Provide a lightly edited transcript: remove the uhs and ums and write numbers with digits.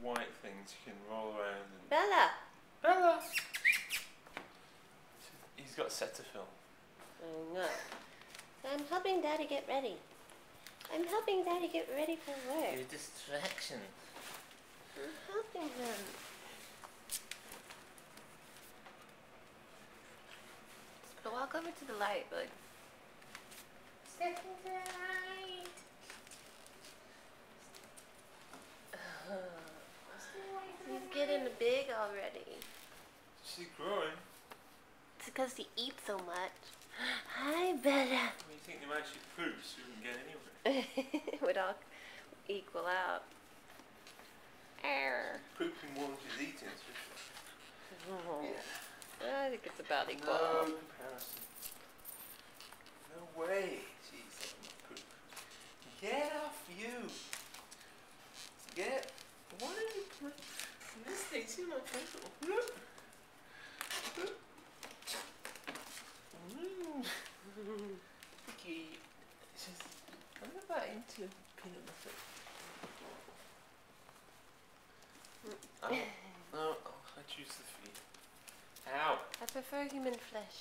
white things you can roll around and... Bella! Bella! He's got Cetaphil. I know. So I'm helping Daddy get ready. I'm helping Daddy get ready for work. Your distraction. I'm helping him. So walk over to the light, bud. Step into the light. He's getting big already. She's growing. It's because he eats so much. Hi, Bella. What do you think the amount she poops wouldn't get anywhere? It would all equal out. Arr. Pooping more than she's eating. Oh. Yeah. I think it's about equal. No comparison. No way. Jeez, poop. Get off you. Get. Why are you playing? This thing, see my pencil. Look. Look. Okay. Just I'm about into peanut butter. Oh, no, I choose the feet. Ow. I prefer human flesh.